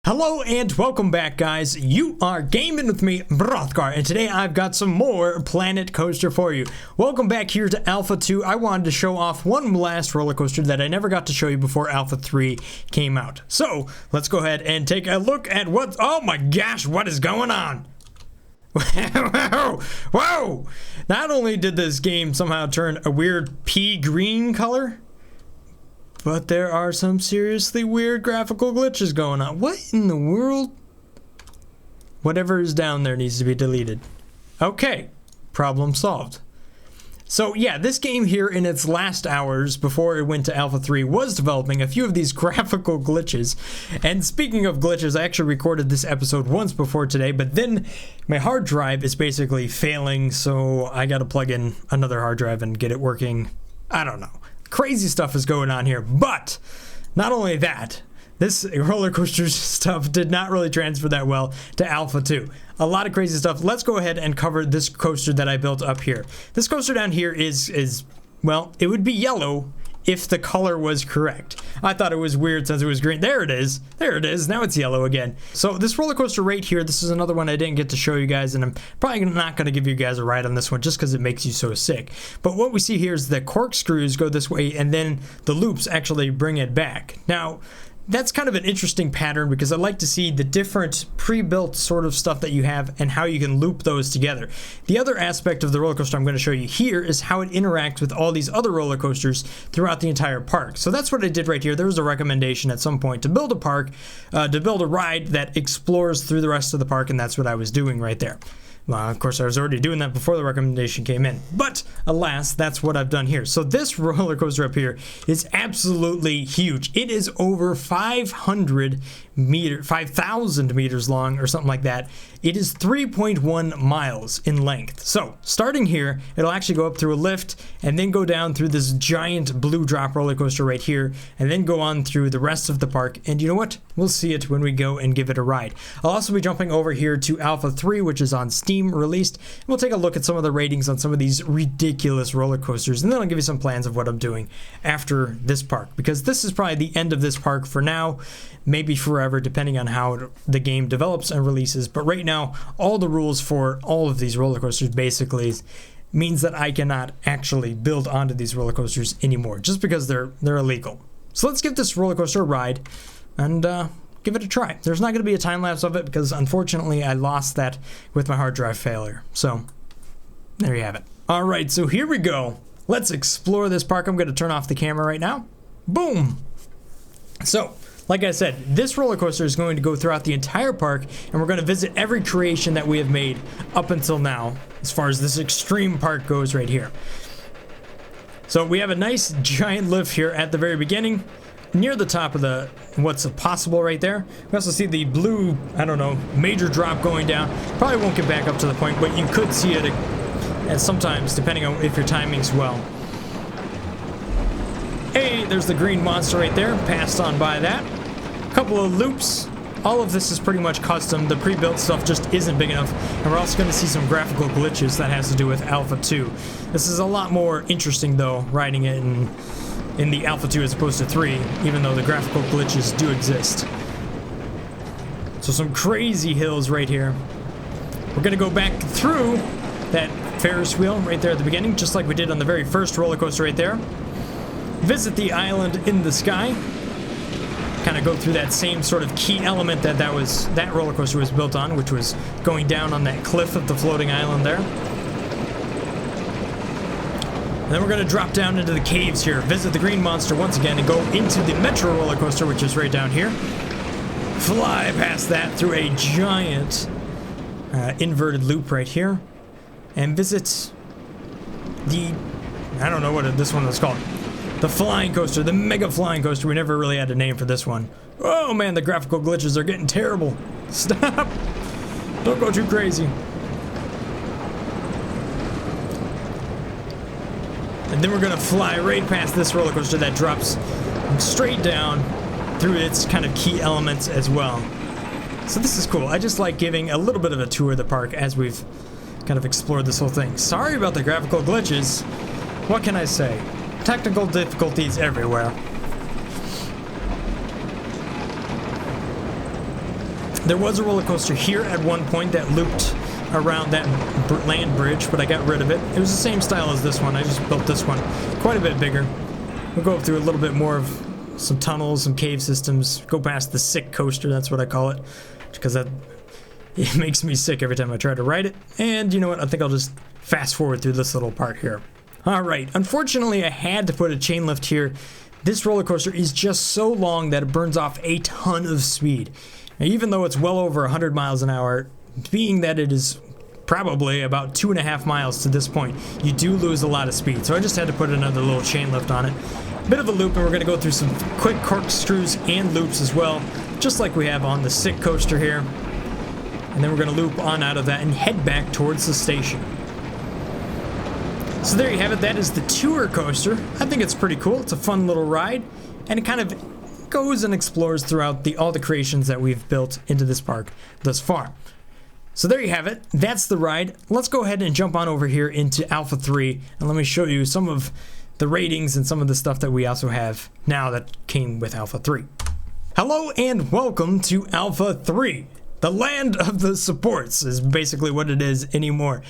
Hello and welcome back, guys. You are gaming with me, Brothgar, and today I've got some more Planet Coaster for you. Welcome back here to Alpha 2. I wanted to show off one last roller coaster that I never got to show you before Alpha 3 came out. So, let's go ahead and take a look at what... Oh my gosh, what is going on? Whoa! Whoa! Not only did this game somehow turn a weird pea green color, but there are some seriously weird graphical glitches going on. What in the world? Whatever is down there needs to be deleted. Okay, problem solved. So yeah, this game here in its last hours before it went to Alpha 3 was developing a few of these graphical glitches. And speaking of glitches, I actually recorded this episode once before today, but then my hard drive is basically failing, so I gotta plug in another hard drive and get it working. I don't know. Crazy stuff is going on here, but not only that, this roller coaster stuff did not really transfer that well to Alpha 2. A lot of crazy stuff. Let's go ahead and cover this coaster that I built up here. This coaster down here is well, it would be yellow if the color was correct. I thought it was weird since it was green. There it is. There it is. Now it's yellow again. So this roller coaster right here, this is another one I didn't get to show you guys, and I'm probably not going to give you guys a ride on this one just because it makes you so sick. But what we see here is the corkscrews go this way, and then the loops actually bring it back. Now, that's kind of an interesting pattern because I like to see the different pre-built sort of stuff that you have and how you can loop those together. The other aspect of the roller coaster I'm going to show you here is how it interacts with all these other roller coasters throughout the entire park. So that's what I did right here. There was a recommendation at some point to build a park, to build a ride that explores through the rest of the park, and that's what I was doing right there. Well, of course, I was already doing that before the recommendation came in, but alas, that's what I've done here. So this roller coaster up here is absolutely huge. It is over 5,000 meters long or something like that. It is 3.1 miles in length. So starting here, it'll actually go up through a lift and then go down through this giant blue drop roller coaster right here and then go on through the rest of the park. And you know what? We'll see it when we go and give it a ride. I'll also be jumping over here to Alpha 3, which is on Steam released. We'll take a look at some of the ratings on some of these ridiculous roller coasters, and then I'll give you some plans of what I'm doing after this park, because this is probably the end of this park for now, maybe forever, depending on how the game develops and releases. But right now, all the rules for all of these roller coasters basically means that I cannot actually build onto these roller coasters anymore, just because they're illegal. So let's give this roller coaster a ride and give it a try. There's not going to be a time lapse of it because unfortunately I lost that with my hard drive failure. So there you have it. All right, so here we go. Let's explore this park. I'm going to turn off the camera right now. Boom. So, like I said, this roller coaster is going to go throughout the entire park, and we're going to visit every creation that we have made up until now, as far as this extreme park goes right here. So we have a nice giant lift here at the very beginning, near the top of the what's possible right there. We also see the blue, I don't know, major drop going down. Probably won't get back up to the point, but you could see it and sometimes, depending on if your timing's well. Hey, there's the green monster right there. Passed on by that. Couple of loops. All of this is pretty much custom. The pre-built stuff just isn't big enough. And we're also going to see some graphical glitches that has to do with Alpha 2. This is a lot more interesting, though, riding it in the Alpha 2 as opposed to 3, even though the graphical glitches do exist. So some crazy hills right here. We're going to go back through that Ferris wheel right there at the beginning, just like we did on the very first roller coaster right there. Visit the island in the sky. Kind of go through that same sort of key element that roller coaster was built on, which was going down on that cliff of the floating island there. And then we're going to drop down into the caves here, visit the green monster once again, and go into the Metro roller coaster, which is right down here. Fly past that through a giant inverted loop right here, and visit the, I don't know what this one was called. The flying coaster, the mega flying coaster. We never really had a name for this one. Oh man, the graphical glitches are getting terrible. Stop! Don't go too crazy. And then we're gonna fly right past this roller coaster that drops straight down through its kind of key elements as well. So this is cool. I just like giving a little bit of a tour of the park as we've kind of explored this whole thing. Sorry about the graphical glitches. What can I say? Technical difficulties everywhere. There was a roller coaster here at one point that looped around that land bridge, but I got rid of it. It was the same style as this one. I just built this one quite a bit bigger. We'll go through a little bit more of some tunnels, some cave systems, go past the sick coaster, that's what I call it, because it makes me sick every time I try to ride it. And you know what, I think I'll just fast forward through this little part here. Alright, unfortunately I had to put a chain lift here. This roller coaster is just so long that it burns off a ton of speed. Now, even though it's well over 100 miles an hour, being that it is probably about 2.5 miles to this point, you do lose a lot of speed. So I just had to put another little chain lift on it. Bit of a loop, and we're going to go through some quick corkscrews and loops as well, just like we have on the sick coaster here. And then we're going to loop on out of that and head back towards the station. So there you have it. That is the tour coaster. I think it's pretty cool. It's a fun little ride, and it kind of goes and explores throughout all the creations that we've built into this park thus far. So there you have it. That's the ride. Let's go ahead and jump on over here into Alpha 3, and let me show you some of the ratings and some of the stuff that we also have now that came with Alpha 3. Hello and welcome to Alpha 3. The land of the supports is basically what it is anymore.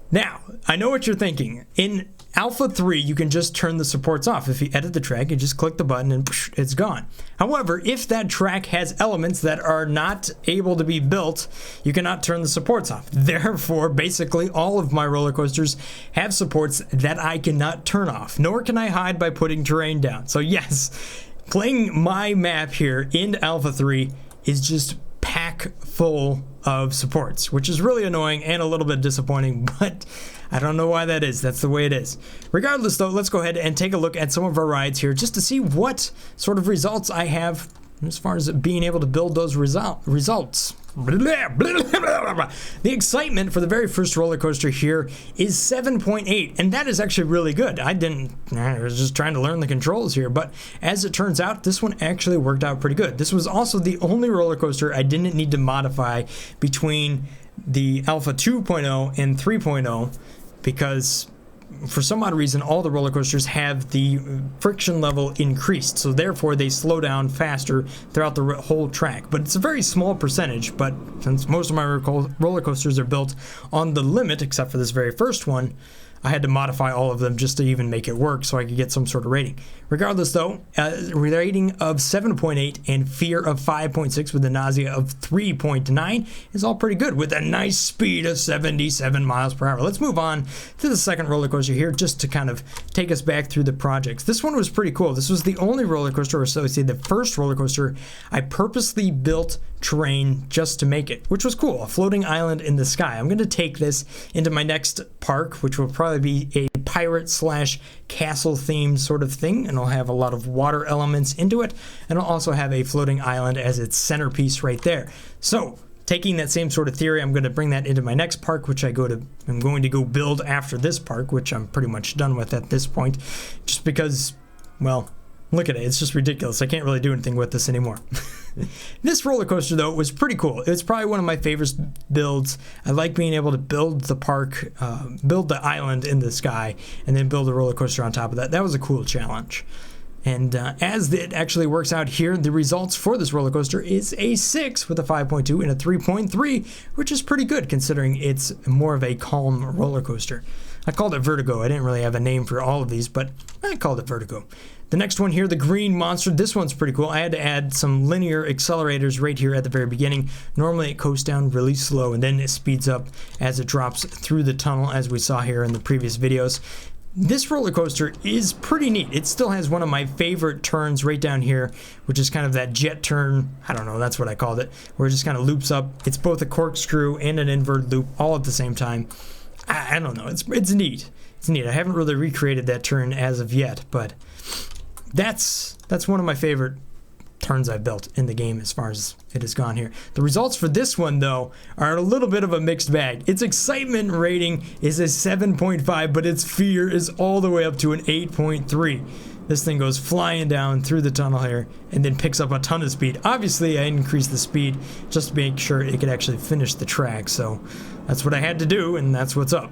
Now, I know what you're thinking. In Alpha 3, you can just turn the supports off. If you edit the track, you just click the button and it's gone. However, if that track has elements that are not able to be built, you cannot turn the supports off. Therefore, basically, all of my roller coasters have supports that I cannot turn off, nor can I hide by putting terrain down. So yes, playing my map here in Alpha 3 is just pack full of supports, which is really annoying and a little bit disappointing, but I don't know why that is. That's the way it is. Regardless though, let's go ahead and take a look at some of our rides here just to see what sort of results I have as far as being able to build those results. The excitement for the very first roller coaster here is 7.8, and that is actually really good. I was just trying to learn the controls here, but as it turns out, this one actually worked out pretty good. This was also the only roller coaster I didn't need to modify between the Alpha 2.0 and 3.0, because for some odd reason, all the roller coasters have the friction level increased, so therefore they slow down faster throughout the whole track. But it's a very small percentage, but since most of my roller coasters are built on the limit, except for this very first one, I had to modify all of them just to even make it work so I could get some sort of rating. Regardless though, rating of 7.8 and fear of 5.6 with a nausea of 3.9 is all pretty good with a nice speed of 77 miles per hour. Let's move on to the second roller coaster here just to kind of take us back through the projects. This one was pretty cool. This was the only roller coaster, or so I say the first roller coaster, I purposely built terrain just to make it, which was cool. A floating island in the sky. I'm going to take this into my next park, which will probably be a pirate slash castle themed sort of thing, and it'll have a lot of water elements into it, and it'll also have a floating island as its centerpiece right there. So taking that same sort of theory, I'm going to bring that into my next park, which I'm going to go build after this park, which I'm pretty much done with at this point, just because, well, look at it, it's just ridiculous. I can't really do anything with this anymore. This roller coaster though was pretty cool. It's probably one of my favorite builds. I like being able to build the park, build the island in the sky, and then build a roller coaster on top of that. That was a cool challenge. And as it actually works out here, the results for this roller coaster is a 6 with a 5.2 and a 3.3, which is pretty good considering it's more of a calm roller coaster. I called it Vertigo. I didn't really have a name for all of these, but I called it Vertigo. The next one here, the Green Monster, this one's pretty cool. I had to add some linear accelerators right here at the very beginning. Normally it coasts down really slow and then it speeds up as it drops through the tunnel, as we saw here in the previous videos. This roller coaster is pretty neat. It still has one of my favorite turns right down here, which is kind of that jet turn. I don't know, that's what I called it, where it just kind of loops up. It's both a corkscrew and an inverted loop all at the same time. I don't know, it's neat. It's neat. I haven't really recreated that turn as of yet, but that's one of my favorite turns I've built in the game as far as it has gone here. The results for this one though are a little bit of a mixed bag. Its excitement rating is a 7.5, but its fear is all the way up to an 8.3. This thing goes flying down through the tunnel here and then picks up a ton of speed. Obviously I increased the speed just to make sure it could actually finish the track, so that's what I had to do, and that's what's up.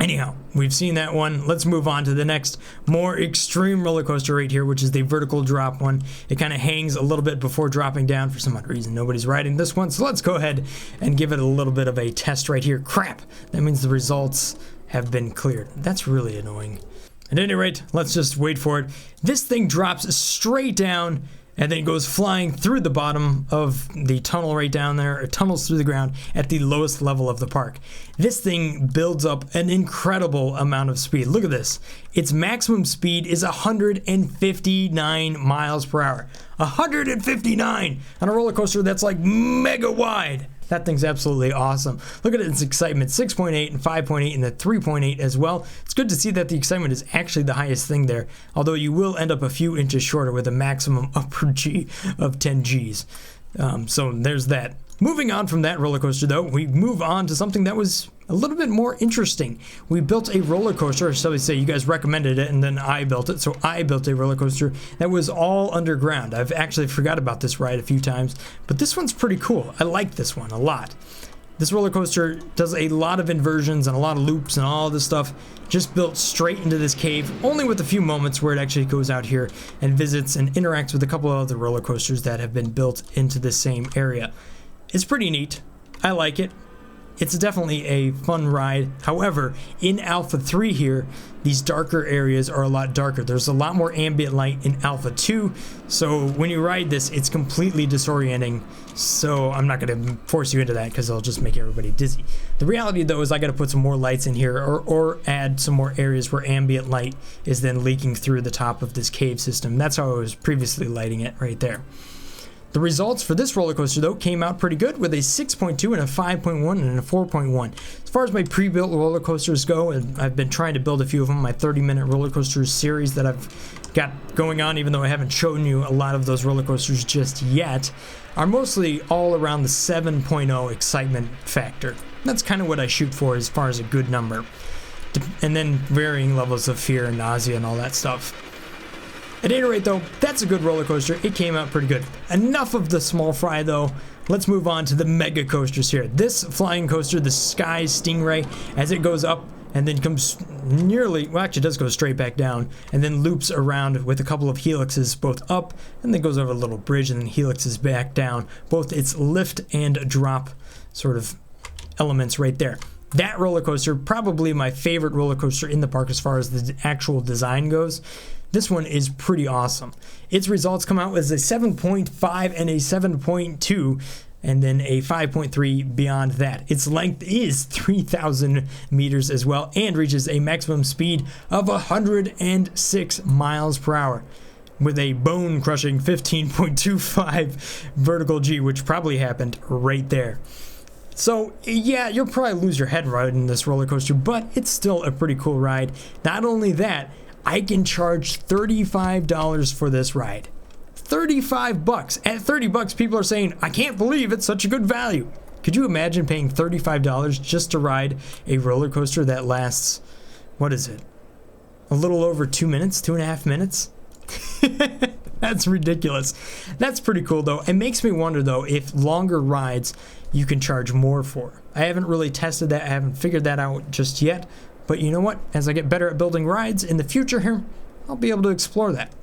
Anyhow, we've seen that one. Let's move on to the next more extreme roller coaster right here, which is the vertical drop one. It kind of hangs a little bit before dropping down. For some odd reason, nobody's riding this one, so let's go ahead and give it a little bit of a test right here. Crap! That means the results have been cleared. That's really annoying. At any rate, let's just wait for it. This thing drops straight down and then goes flying through the bottom of the tunnel right down there. It tunnels through the ground at the lowest level of the park. This thing builds up an incredible amount of speed. Look at this. Its maximum speed is 159 miles per hour. 159 on a roller coaster that's like mega wide. That thing's absolutely awesome. Look at its excitement, 6.8 and 5.8 and the 3.8 as well. It's good to see that the excitement is actually the highest thing there, although you will end up a few inches shorter with a maximum upper G of 10 Gs. So there's that. Moving on from that roller coaster though, we move on to something that was a little bit more interesting. We built a roller coaster, or so they say, you guys recommended it and then I built it. So I built a roller coaster that was all underground. I've actually forgot about this ride a few times, but this one's pretty cool. I like this one a lot. This roller coaster does a lot of inversions and a lot of loops and all this stuff, just built straight into this cave, only with a few moments where it actually goes out here and visits and interacts with a couple of other roller coasters that have been built into the same area. It's pretty neat. I like it. It's definitely a fun ride. However, in Alpha 3 here, these darker areas are a lot darker. There's a lot more ambient light in Alpha 2, so when you ride this, it's completely disorienting. So I'm not going to force you into that because it'll just make everybody dizzy. The reality though is I got to put some more lights in here or add some more areas where ambient light is then leaking through the top of this cave system. That's how I was previously lighting it right there. The results for this roller coaster, though, came out pretty good with a 6.2 and a 5.1 and a 4.1. As far as my pre-built roller coasters go, and I've been trying to build a few of them, my 30-minute roller coasters series that I've got going on, even though I haven't shown you a lot of those roller coasters just yet, are mostly all around the 7.0 excitement factor. That's kind of what I shoot for as far as a good number. And then varying levels of fear and nausea and all that stuff. At any rate though, that's a good roller coaster. It came out pretty good. Enough of the small fry though. Let's move on to the mega coasters here. This flying coaster, the Sky Stingray, as it goes up and then comes nearly, well actually it does go straight back down, and then loops around with a couple of helixes both up, and then goes over a little bridge and then helixes back down. Both its lift and drop sort of elements right there. That roller coaster, probably my favorite roller coaster in the park as far as the actual design goes. This one is pretty awesome. Its results come out as a 7.5 and a 7.2, and then a 5.3 beyond that. Its length is 3,000 meters as well, and reaches a maximum speed of 106 miles per hour. With a bone-crushing 15.25 vertical G, which probably happened right there. So, yeah, you'll probably lose your head riding this roller coaster, but it's still a pretty cool ride. Not only that, I can charge $35 for this ride. 35 bucks. At 30 bucks, people are saying, I can't believe it's such a good value. Could you imagine paying $35 just to ride a roller coaster that lasts, what is it? A little over 2 minutes, 2.5 minutes? That's ridiculous. That's pretty cool though. It makes me wonder though if longer rides you can charge more for. I haven't really tested that. I haven't figured that out just yet. But you know what? As I get better at building rides in the future here, I'll be able to explore that.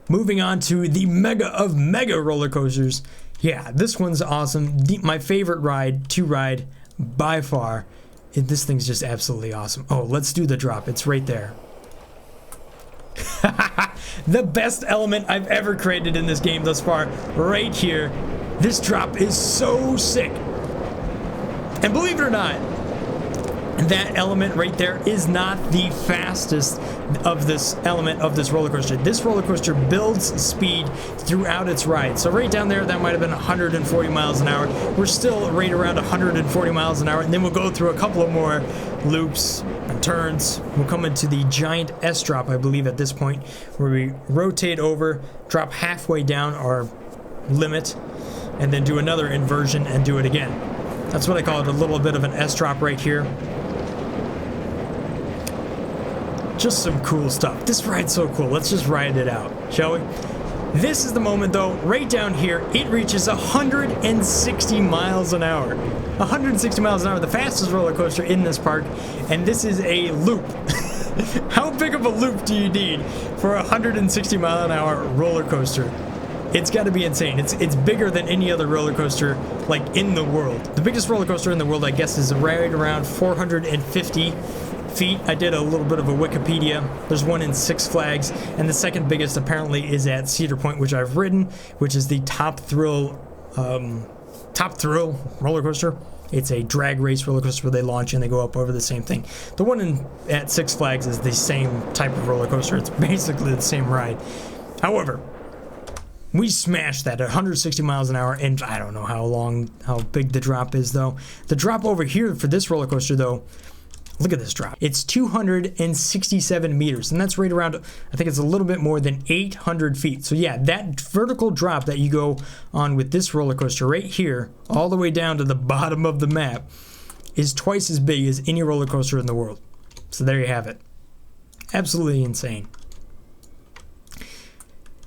Moving on to the mega of mega roller coasters. Yeah, this one's awesome. My favorite ride to ride by far. This thing's just absolutely awesome. Oh, let's do the drop. It's right there. The best element I've ever created in this game thus far, right here. This drop is so sick. And believe it or not, that element right there is not the fastest of this element of this roller coaster. This roller coaster builds speed throughout its ride. So right down there, that might have been 140 miles an hour. We're still right around 140 miles an hour, and then we'll go through a couple of more loops and turns. We'll come into the giant S drop, I believe, at this point, where we rotate over, drop halfway down our limit, and then do another inversion and do it again. That's what I call it, a little bit of an S drop right here. Just some cool stuff. This ride's so cool. Let's just ride it out, shall we? This is the moment though, right down here, it reaches 160 miles an hour. 160 miles an hour, the fastest roller coaster in this park, and this is a loop. How big of a loop do you need for a 160 mile an hour roller coaster? It's got to be insane. It's bigger than any other roller coaster like in the world. The biggest roller coaster in the world, I guess, is right around 450 feet. I did a little bit of a Wikipedia. There's one in Six Flags, and the second biggest apparently is at Cedar Point, which I've ridden, which is the Top Thrill roller coaster. It's a drag race roller coaster where they launch and they go up over the same thing. The one at Six Flags is the same type of roller coaster. It's basically the same ride. However, we smashed that at 160 miles an hour, and I don't know how big the drop is though. The drop over here for this roller coaster though, look at this drop. It's 267 meters, and that's right around, I think it's a little bit more than 800 feet. So yeah, that vertical drop that you go on with this roller coaster right here, all the way down to the bottom of the map, is twice as big as any roller coaster in the world. So there you have it. Absolutely insane.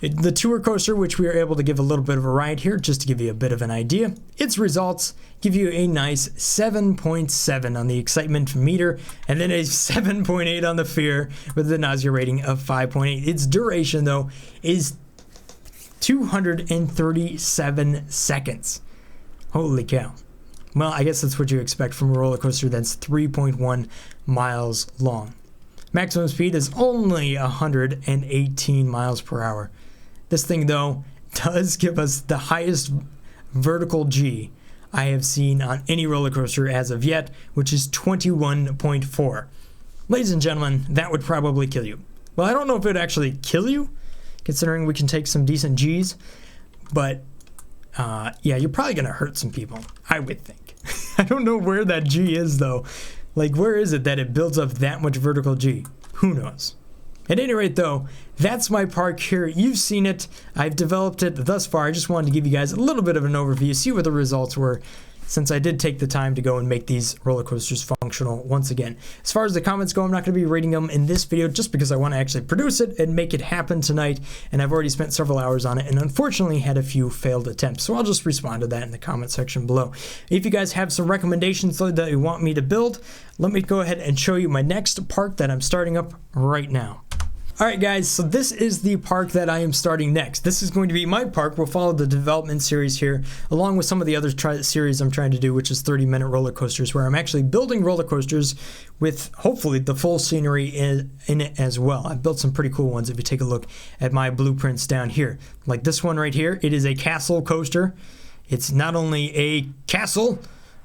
The tour coaster, which we are able to give a little bit of a ride here, just to give you a bit of an idea, its results give you a nice 7.7 on the excitement meter, and then a 7.8 on the fear, with a nausea rating of 5.8. Its duration, though, is 237 seconds. Holy cow. Well, I guess that's what you expect from a roller coaster that's 3.1 miles long. Maximum speed is only 118 miles per hour. This thing, though, does give us the highest vertical G I have seen on any roller coaster as of yet, which is 21.4. Ladies and gentlemen, that would probably kill you. Well, I don't know if it would actually kill you, considering we can take some decent Gs, but yeah, you're probably going to hurt some people, I would think. I don't know where that G is, though. Like, where is it that it builds up that much vertical G? Who knows? At any rate, though, that's my park here. You've seen it. I've developed it thus far. I just wanted to give you guys a little bit of an overview, see what the results were, since I did take the time to go and make these roller coasters functional once again. As far as the comments go, I'm not going to be rating them in this video just because I want to actually produce it and make it happen tonight, and I've already spent several hours on it and unfortunately had a few failed attempts, so I'll just respond to that in the comment section below. If you guys have some recommendations that you want me to build, let me go ahead and show you my next park that I'm starting up right now. Alright guys, so this is the park that I am starting next. This is going to be my park. We'll follow the development series here, along with some of the other series I'm trying to do, which is 30-minute roller coasters, where I'm actually building roller coasters with, hopefully, the full scenery in it as well. I've built some pretty cool ones if you take a look at my blueprints down here. Like this one right here, it is a castle coaster. It's not only a castle,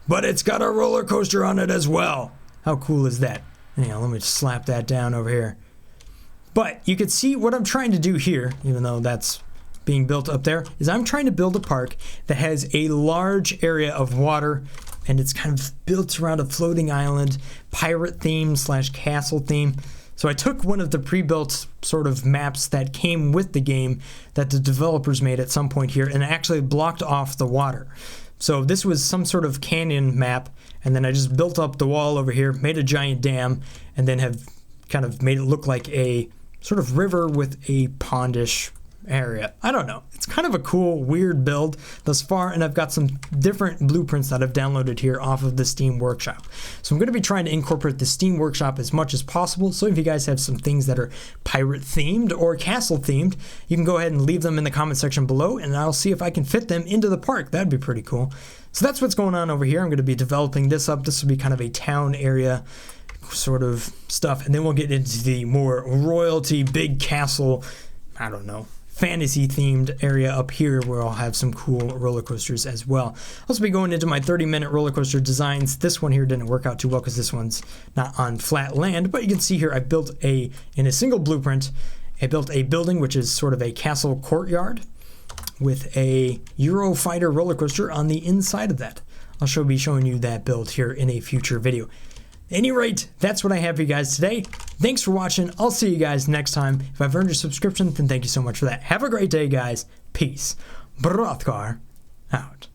but it's got a roller coaster on it as well. How cool is that? Anyhow, let me just slap that down over here. But you can see what I'm trying to do here, even though that's being built up there, is I'm trying to build a park that has a large area of water, and it's kind of built around a floating island, pirate theme / castle theme. So I took one of the pre-built sort of maps that came with the game that the developers made at some point here, and actually blocked off the water. So this was some sort of canyon map, and then I just built up the wall over here, made a giant dam, and then have kind of made it look like a sort of river with a pondish area. I don't know. It's kind of a cool, weird build thus far, and I've got some different blueprints that I've downloaded here off of the Steam Workshop. So I'm going to be trying to incorporate the Steam Workshop as much as possible, so if you guys have some things that are pirate themed or castle themed, you can go ahead and leave them in the comment section below, and I'll see if I can fit them into the park. That'd be pretty cool. So that's what's going on over here. I'm going to be developing this up. This will be kind of a town area sort of stuff, and then we'll get into the more royalty, big castle, I don't know, fantasy themed area up here where I'll have some cool roller coasters as well. I'll also be going into my 30-minute roller coaster designs. This one here didn't work out too well because this one's not on flat land, but you can see here I built in a single blueprint, I built a building which is sort of a castle courtyard with a Eurofighter roller coaster on the inside of that. I'll be showing you that build here in a future video. At any rate, that's what I have for you guys today. Thanks for watching. I'll see you guys next time. If I've earned your subscription, then thank you so much for that. Have a great day, guys. Peace. Brothgar out.